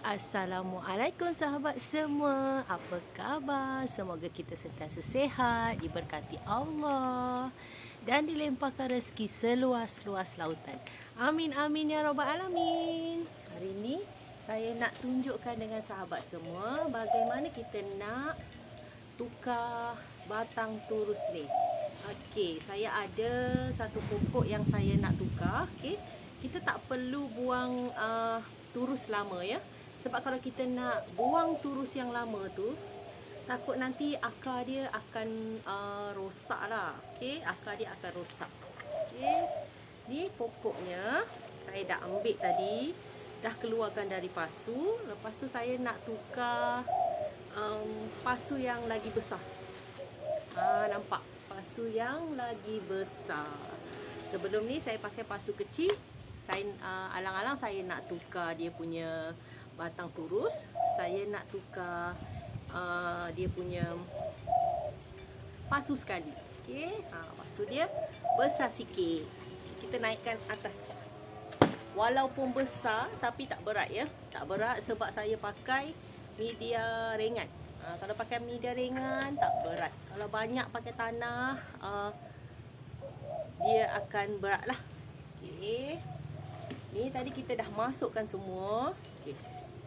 Assalamualaikum sahabat semua. Apa khabar? Semoga kita sentiasa sihat, diberkati Allah dan dilemparkan rezeki seluas-luas lautan. Amin amin ya rabbal alamin. Hari ini saya nak tunjukkan dengan sahabat semua bagaimana kita nak tukar batang turus ni. Okey, saya ada satu pokok yang saya nak tukar. Okey, kita tak perlu buang turus lama ya. Sebab kalau kita nak buang turus yang lama tu, takut nanti akar dia akan rosak lah. Okey, akar dia akan rosak. Okey, ni pokoknya saya dah ambil tadi, dah keluarkan dari pasu. Lepas tu saya nak tukar pasu yang lagi besar. Nampak? Pasu yang lagi besar. Sebelum ni saya pakai pasu kecil. Saya alang-alang saya nak tukar dia punya batang turus. Saya nak tukar dia punya pasu sekali. Okey, pasu dia besar sikit. Kita naikkan atas. Walaupun besar tapi tak berat ya. Tak berat sebab saya pakai media ringan. Kalau pakai media ringan tak berat. Kalau banyak pakai tanah dia akan berat lah. Okey. Ni tadi kita dah masukkan semua. Okey.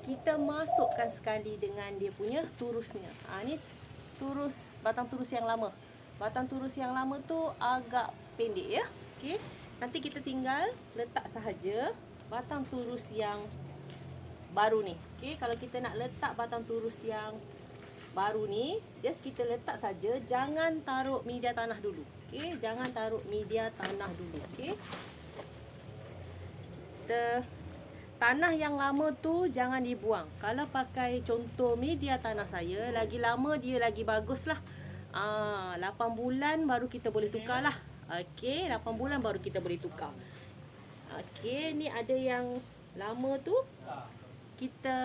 Kita masukkan sekali dengan dia punya turusnya. Ni turus, batang turus yang lama. Batang turus yang lama tu agak pendek ya. Okey. Nanti kita tinggal letak sahaja batang turus yang baru ni. Okey, kalau kita nak letak batang turus yang baru ni, just kita letak saja, jangan taruh media tanah dulu. Okey, jangan taruh media tanah dulu. Okey. Tanah yang lama tu jangan dibuang. Kalau pakai contoh media tanah saya, lagi lama dia lagi bagus lah. 8 bulan baru kita boleh tukar lah. Okey, 8 bulan baru kita boleh tukar. Okey, ni ada yang lama tu kita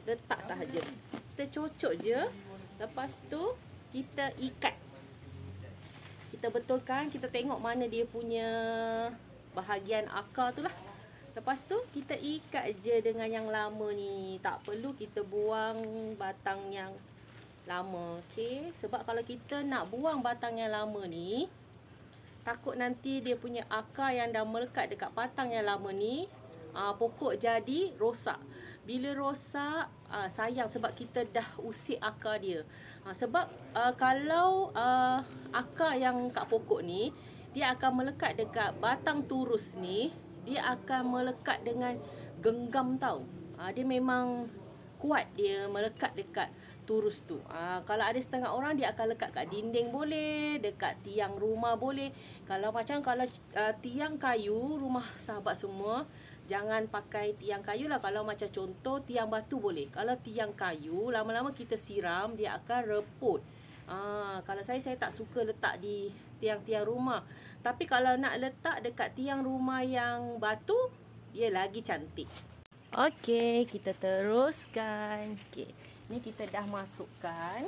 letak sahaja. Kita cocok je. Lepas tu kita ikat. Kita betulkan, kita tengok mana dia punya bahagian akar tu lah. Lepas tu kita ikat je dengan yang lama ni. Tak perlu kita buang batang yang lama. Okey, sebab kalau kita nak buang batang yang lama ni, takut nanti dia punya akar yang dah melekat dekat batang yang lama ni, pokok jadi rosak. Bila rosak, sayang sebab kita dah usik akar dia. Sebab kalau akar yang kat pokok ni, dia akan melekat dekat batang turus ni, dia akan melekat dengan genggam tau. Dia memang kuat dia melekat dekat turus tu. Kalau ada setengah orang dia akan lekat kat dinding boleh, dekat tiang rumah boleh. Kalau tiang kayu, rumah sahabat semua, jangan pakai tiang kayu lah. Kalau macam contoh tiang batu boleh. Kalau tiang kayu, lama-lama kita siram, dia akan reput. Kalau saya tak suka letak di tiang-tiang rumah. Tapi kalau nak letak dekat tiang rumah yang batu, dia lagi cantik. Okey, kita teruskan. Okey, ni kita dah masukkan.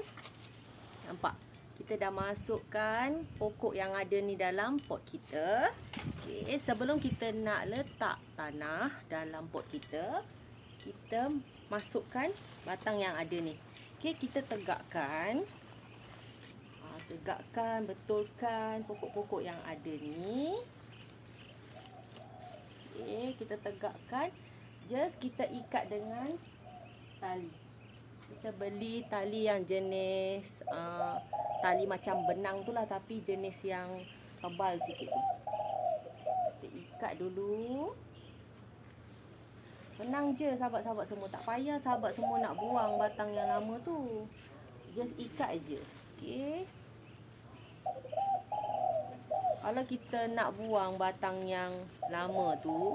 Nampak? Kita dah masukkan pokok yang ada ni dalam pot kita. Okey, sebelum kita nak letak tanah dalam pot kita, kita masukkan batang yang ada ni. Okey, kita tegakkan. Tegakkan, betulkan pokok-pokok yang ada ni. Okey, kita tegakkan. Just kita ikat dengan tali. Kita beli tali yang jenis tali macam benang tu lah, tapi jenis yang tebal sikit tu. Kita ikat dulu. Senang je sahabat-sahabat semua. Tak payah sahabat semua nak buang batang yang lama tu. Just ikat je. Okey. Kalau kita nak buang batang yang lama tu,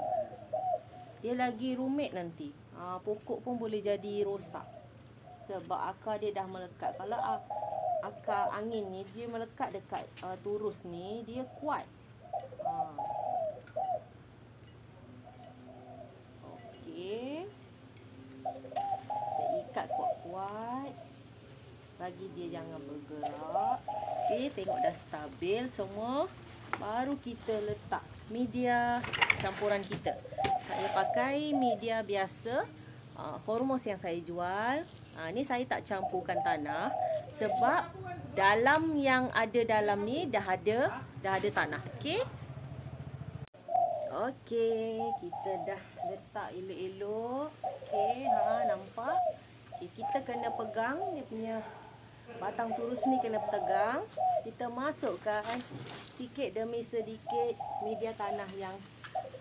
dia lagi rumit nanti. Pokok pun boleh jadi rosak. Sebab akar dia dah melekat. Kalau akar angin ni, dia melekat dekat turus ni, dia kuat. Okey. Kita ikat kuat-kuat. Bagi dia jangan bergerak. Okey, tengok dah stabil semua. Baru kita letak media campuran kita. Saya pakai media biasa. hormos yang saya jual. Ni saya tak campurkan tanah sebab dalam yang ada dalam ni dah ada tanah. Okey. Okey, kita dah letak elok-elok. Okey, nampak? Okay, kita kena pegang dia punya batang turus ni, kena pegang. Kita masukkan sikit demi sedikit media tanah yang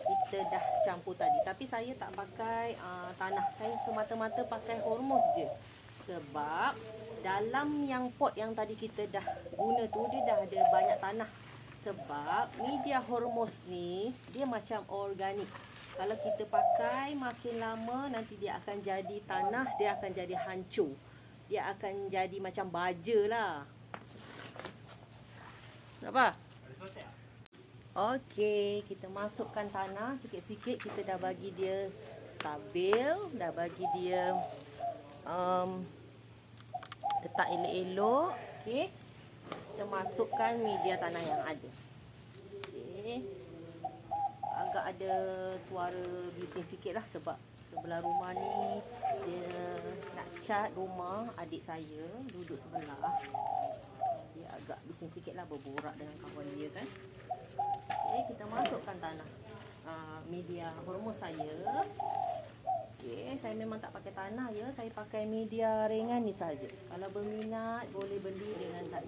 kita dah campur tadi. Tapi saya tak pakai tanah. Saya semata-mata pakai hormos je. Sebab dalam yang pot yang tadi kita dah guna tu, dia dah ada banyak tanah. Sebab media hormos ni dia macam organik. Kalau kita pakai makin lama, nanti dia akan jadi tanah, dia akan jadi hancur. Dia akan jadi macam baja lah. Nampak? Okey, kita masukkan tanah sikit-sikit. Kita dah bagi dia stabil, dah bagi dia letak elok-elok. Okey, kita masukkan media tanah yang ada. Okey, agak ada suara bising sikit lah sebab sebelah rumah ni dia nak cat rumah adik saya duduk sebelah. Dia agak bising sikit lah, berborak dengan kawan dia kan. Okey, kita masukkan tanah media hormos saya. Okey, saya memang tak pakai tanah ya, saya pakai media ringan ni saja. Kalau berminat boleh beli dengan saya.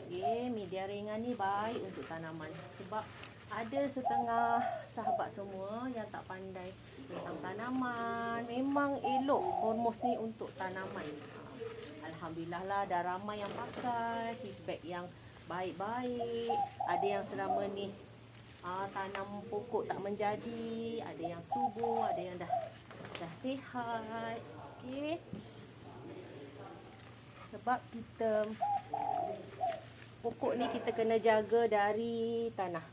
Okey, media ringan ni baik untuk tanaman sebab ada setengah sahabat semua yang tak pandai tentang tanaman. Memang elok hormos ni untuk tanaman. Alhamdulillah lah, dah ramai yang pakai, feedback yang baik-baik. Ada yang selama ni tanam pokok tak menjadi, ada yang subur, ada yang dah sihat. Okey, sebab kita pokok ni kita kena jaga dari tanah.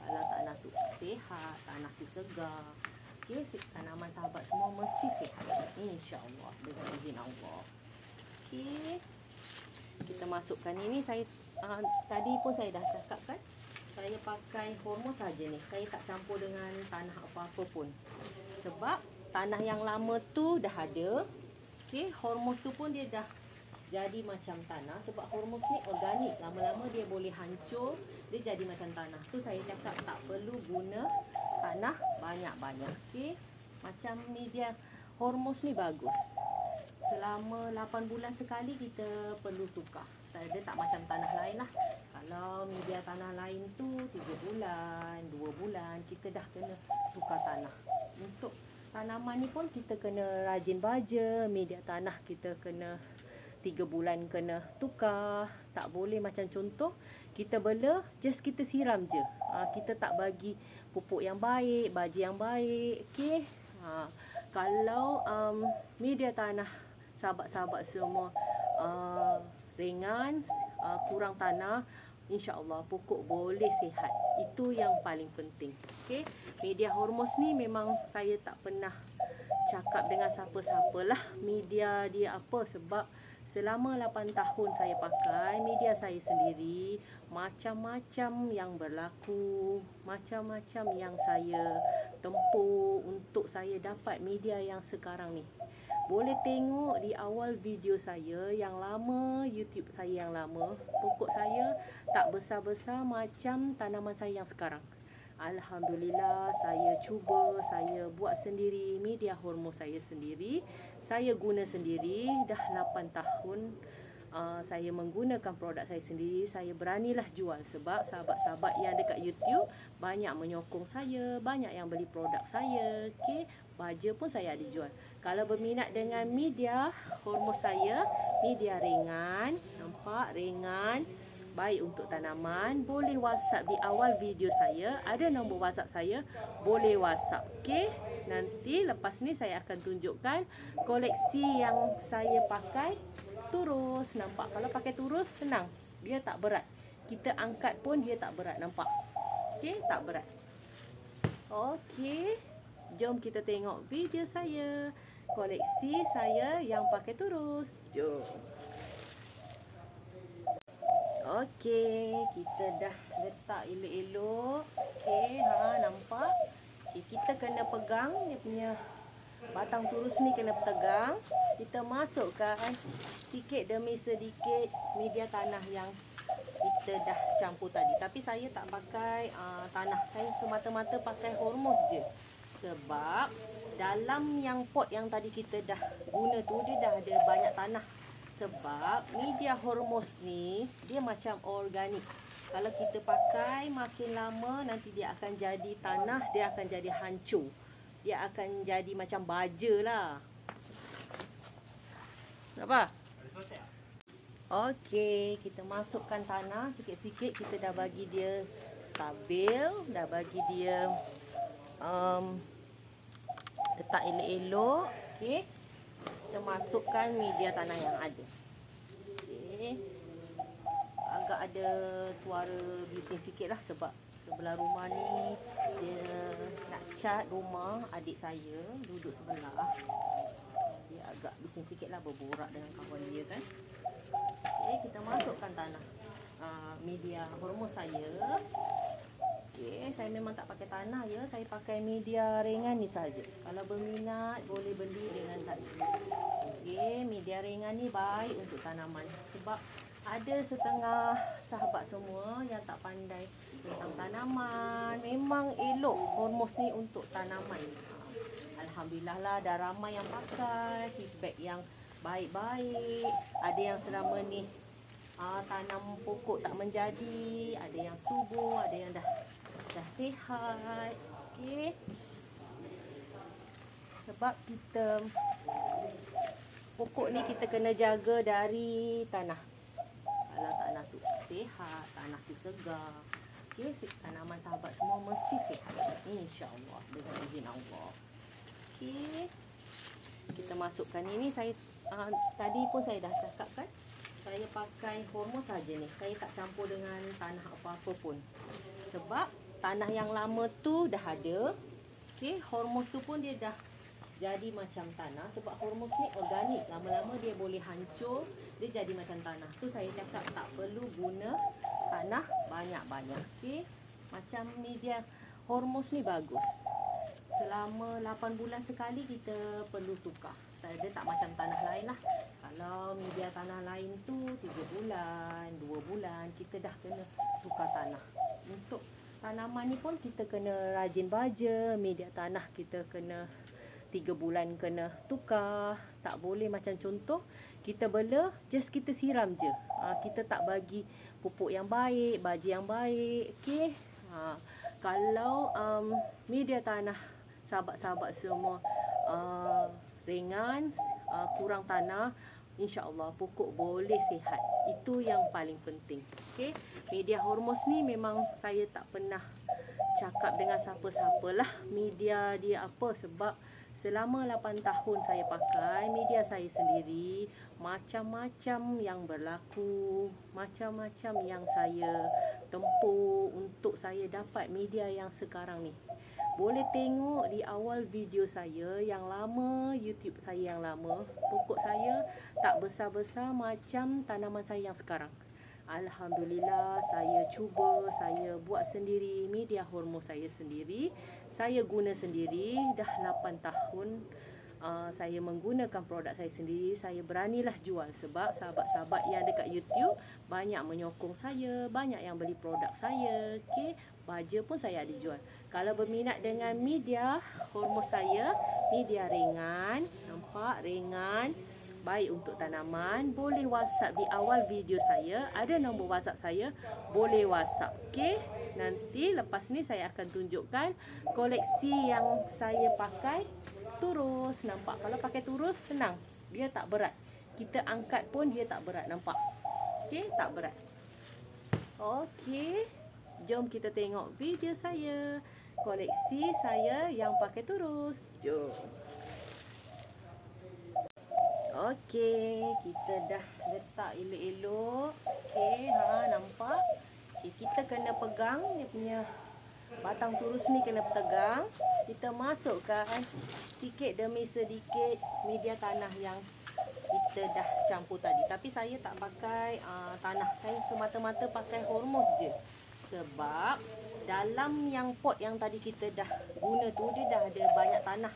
Kalau tanah tu sihat, tanah tu segar, okey, tanaman sahabat semua mesti sihat, insya-Allah, dengan izin Allah. Okey, kita masukkan ini. Saya tadi pun saya dah cakap kan, saya pakai hormos saja ni. Saya tak campur dengan tanah apa-apa pun. Sebab tanah yang lama tu dah ada. Okey, hormos tu pun dia dah jadi macam tanah. Sebab hormos ni organik, lama-lama dia boleh hancur, dia jadi macam tanah. Tu saya cakap tak perlu guna tanah banyak-banyak. Okey, macam media hormos ni bagus. Selama 8 bulan sekali kita perlu tukar. Dia tak macam tanah lain lah. Kalau media tanah lain tu 3 bulan, 2 bulan kita dah kena tukar tanah. Untuk tanaman ni pun kita kena rajin baja. Media tanah kita kena 3 bulan kena tukar. Tak boleh macam contoh kita bela, just kita siram je. Kita tak bagi pupuk yang baik, baja yang baik. Okey. Kalau media tanah sahabat-sahabat semua ringan, kurang tanah, insya-Allah pokok boleh sihat. Itu yang paling penting. Okey, media hormos ni memang saya tak pernah cakap dengan siapa-siapalah media dia apa, sebab selama 8 tahun saya pakai media saya sendiri, macam-macam yang berlaku, macam-macam yang saya tempuh untuk saya dapat media yang sekarang ni. Boleh tengok di awal video saya yang lama, YouTube saya yang lama, pokok saya tak besar-besar macam tanaman saya yang sekarang. Alhamdulillah, saya cuba, saya buat sendiri media hormos saya sendiri. Saya guna sendiri dah 8 tahun. Saya menggunakan produk saya sendiri. Saya beranilah jual sebab sahabat-sahabat yang dekat YouTube banyak menyokong saya, banyak yang beli produk saya. Okey, baja pun saya ada jual. Kalau berminat dengan media hormos saya, media ringan, nampak ringan, baik untuk tanaman, boleh WhatsApp di awal video saya. Ada nombor WhatsApp saya, boleh WhatsApp. Okey, nanti lepas ni saya akan tunjukkan koleksi yang saya pakai turus. Nampak, kalau pakai turus senang, dia tak berat. Kita angkat pun dia tak berat, nampak? Okey, tak berat. Okey, jom kita tengok video saya, koleksi saya yang pakai turus. Jom. Okey, kita dah letak elok-elok. Okey, nampak? Okay, kita kena pegang dia punya batang turus ni kena tegang. Kita masukkan sikit demi sedikit media tanah yang kita dah campur tadi. Tapi saya tak pakai tanah. Saya semata-mata pakai hormos je. Sebab dalam yang pot yang tadi kita dah guna tu, dia dah ada banyak tanah. Sebab media hormos ni dia macam organik. Kalau kita pakai makin lama, nanti dia akan jadi tanah, dia akan jadi hancur. Dia akan jadi macam baja lah. Apa? Okey, kita masukkan tanah sikit-sikit. Kita dah bagi dia stabil, dah bagi dia letak elok-elok. Okey, kita masukkan media tanah yang ada. Okey, agak ada suara bising sikit lah sebab sebelah rumah ni dia nak cat rumah adik saya duduk sebelah. Dia agak bising sikit lah, berborak dengan kawan dia kan. Okey, kita masukkan tanah media hormos saya. Okey, saya memang tak pakai tanah ya, saya pakai media ringan ni saja. Kalau berminat boleh beli dengan saya. Okey, media ringan ni baik untuk tanaman sebab ada setengah sahabat semua yang tak pandai tentang tanaman. Memang elok hormos ni untuk tanaman. Alhamdulillah lah, dah ramai yang pakai, feedback yang baik-baik. Ada yang selama ni tanam pokok tak menjadi, ada yang subur, ada yang dah sihat. Okey, sebab kita pokok ni kita kena jaga dari tanah. Kalau tanah tu sihat, tanah tu segar, okey, tanaman sahabat semua mesti sihat, insya-Allah, dengan izin Allah. Okey, kita masukkan ini. Saya tadi pun saya dah cakap kan, saya pakai hormos saja ni. Saya tak campur dengan tanah apa-apa pun. Sebab tanah yang lama tu dah ada. Okey, hormos tu pun dia dah jadi macam tanah. Sebab hormos ni organik, lama-lama dia boleh hancur, dia jadi macam tanah. Tu saya cakap tak perlu guna tanah banyak-banyak. Okey, macam media hormos ni bagus. Selama 8 bulan sekali kita perlu tukar. Dia tak macam tanah lain lah. Kalau media tanah lain tu 3 bulan, 2 bulan kita dah kena tukar tanah. Untuk tanaman ni pun kita kena rajin baja. Media tanah kita kena 3 bulan kena tukar. Tak boleh macam contoh kita bela, just kita siram je. Kita tak bagi pupuk yang baik, baja yang baik. Okey. Kalau media tanah sahabat-sahabat semua ringan, kurang tanah, insya-Allah pokok boleh sihat. Itu yang paling penting. Okey. Media hormos ni memang saya tak pernah cakap dengan siapa-siapalah media dia apa, sebab selama 8 tahun saya pakai media saya sendiri, macam-macam yang berlaku, macam-macam yang saya tempuh untuk saya dapat media yang sekarang ni. Boleh tengok di awal video saya yang lama, YouTube saya yang lama, pokok saya tak besar-besar macam tanaman saya yang sekarang. Alhamdulillah, saya cuba, saya buat sendiri media hormos saya sendiri. Saya guna sendiri dah 8 tahun. Saya menggunakan produk saya sendiri. Saya beranilah jual sebab sahabat-sahabat yang dekat YouTube banyak menyokong saya, banyak yang beli produk saya. Okey, baja pun saya ada jual. Kalau berminat dengan media hormos saya, media ringan, nampak ringan, baik untuk tanaman, boleh WhatsApp di awal video saya. Ada nombor WhatsApp saya, boleh WhatsApp. Okey, nanti lepas ni saya akan tunjukkan koleksi yang saya pakai turus. Nampak, kalau pakai turus senang, dia tak berat. Kita angkat pun dia tak berat, nampak? Okey, tak berat. Okey, jom kita tengok video saya, koleksi saya yang pakai turus. Jom. Okey, kita dah letak elok-elok. Okey, nampak? Okay, kita kena pegang dia punya batang turus ni, kena pegang. Kita masukkan sikit demi sedikit media tanah yang kita dah campur tadi. Tapi saya tak pakai tanah. Saya semata-mata pakai hormos je. Sebab dalam yang pot yang tadi kita dah guna tu, dia dah ada banyak tanah.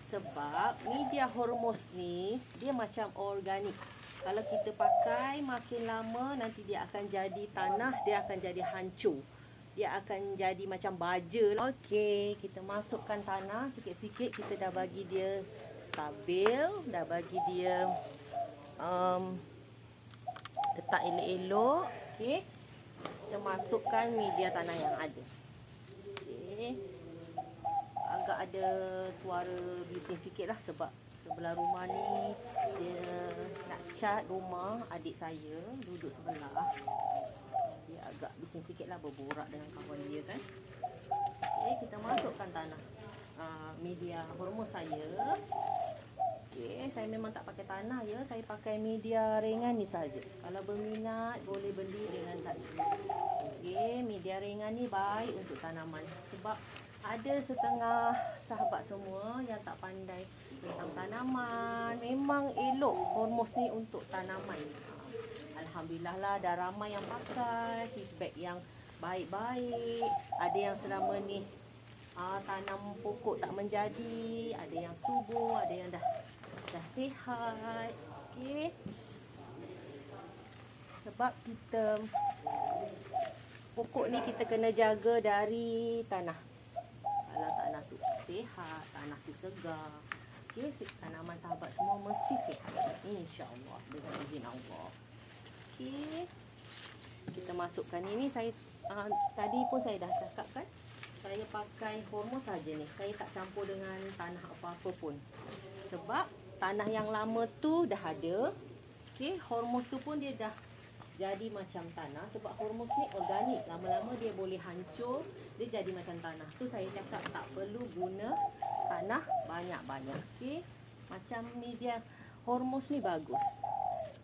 Sebab media hormos ni dia macam organik. Kalau kita pakai makin lama nanti dia akan jadi tanah, dia akan jadi hancur. Dia akan jadi macam baja. Okey, kita masukkan tanah sikit-sikit. Kita dah bagi dia stabil, dah bagi dia letak elok-elok. Okey, kita masukkan media tanah yang ada. Okey, agak ada suara bising sikit lah sebab sebelah rumah ni dia nak cat rumah adik saya duduk sebelah. Dia agak bising sikit lah berborak dengan kawan dia kan. Okey, kita masukkan tanah media hormos saya. Okey, saya memang tak pakai tanah ya, saya pakai media ringan ni saja. Kalau berminat boleh beli dengan saya. Okey, media ringan ni baik untuk tanaman sebab ada setengah sahabat semua yang tak pandai tentang tanaman. Memang elok hormos ni untuk tanaman. Alhamdulillah lah, dah ramai yang pakai, feedback yang baik-baik. Ada yang selama ni tanam pokok tak menjadi, ada yang subur, ada yang dah sihat. Okey, sebab kita pokok ni kita kena jaga dari tanah. Kalau tanah tu sihat, tanah tu segar, okey, tanaman sahabat semua mesti sihat, insya-Allah, dengan izin Allah. Okey, kita masukkan ini. Saya tadi pun saya dah cakap kan, saya pakai hormos saja ni. Saya tak campur dengan tanah apa-apa pun. Sebab tanah yang lama tu dah ada. Okey, hormos tu pun dia dah jadi macam tanah. Sebab hormos ni organik, lama-lama dia boleh hancur, dia jadi macam tanah. Tu saya cakap tak perlu guna tanah banyak-banyak. Okey, macam media hormos ni bagus.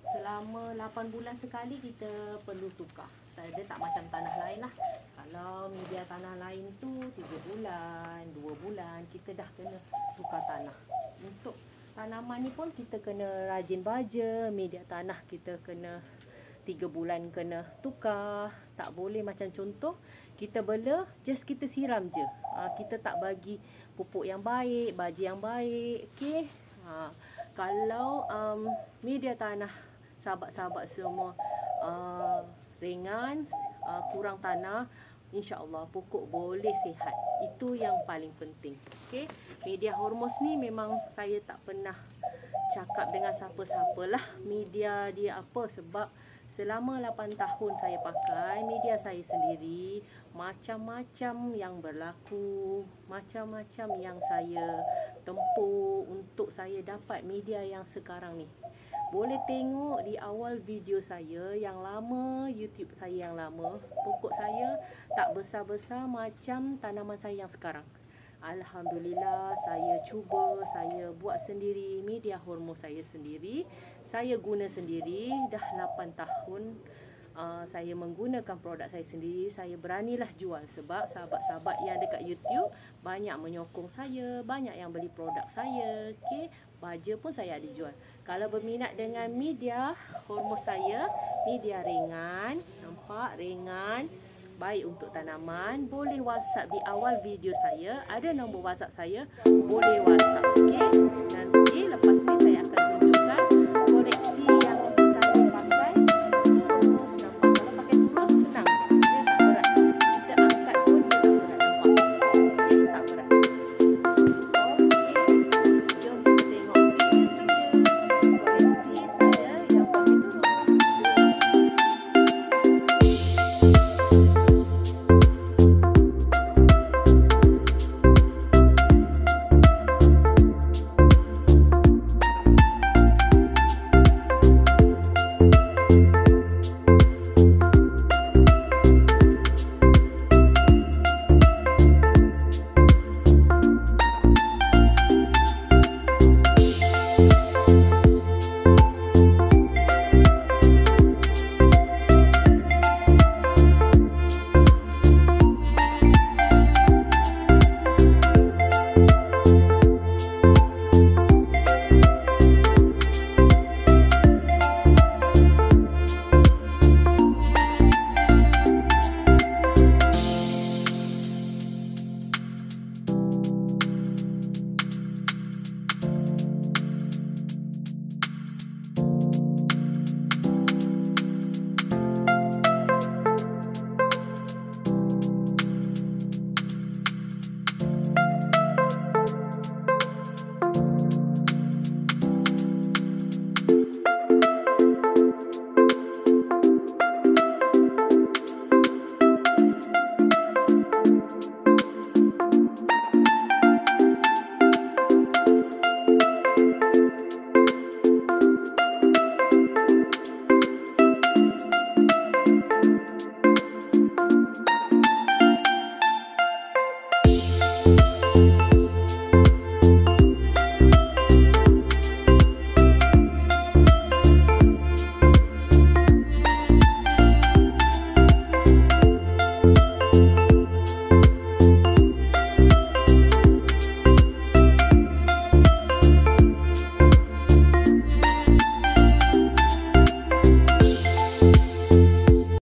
Selama 8 bulan sekali kita perlu tukar. Dia tak macam tanah lain lah. Kalau media tanah lain tu 3 bulan, 2 bulan kita dah kena tukar tanah. Untuk tanaman ni pun kita kena rajin baja. Media tanah kita kena 3 bulan kena tukar. Tak boleh macam contoh kita bela, just kita siram je. Kita tak bagi pupuk yang baik, baja yang baik. Okey. Kalau media tanah sahabat-sahabat semua ringan, kurang tanah, insya-Allah pokok boleh sihat. Itu yang paling penting. Okey, media hormos ni memang saya tak pernah cakap dengan siapa-siapalah media dia apa, sebab selama 8 tahun saya pakai media saya sendiri, macam-macam yang berlaku, macam-macam yang saya tempuh untuk saya dapat media yang sekarang ni. Boleh tengok di awal video saya yang lama, YouTube saya yang lama, pokok saya tak besar-besar macam tanaman saya yang sekarang. Alhamdulillah, saya cuba, saya buat sendiri media hormos saya sendiri. Saya guna sendiri dah 8 tahun. Saya menggunakan produk saya sendiri. Saya beranilah jual sebab sahabat-sahabat yang dekat YouTube banyak menyokong saya, banyak yang beli produk saya. Okey, baja pun saya ada jual. Kalau berminat dengan media hormos saya, media ringan, nampak ringan, baik untuk tanaman, boleh WhatsApp di awal video saya. Ada nombor WhatsApp saya, boleh WhatsApp. Okey, nanti lepas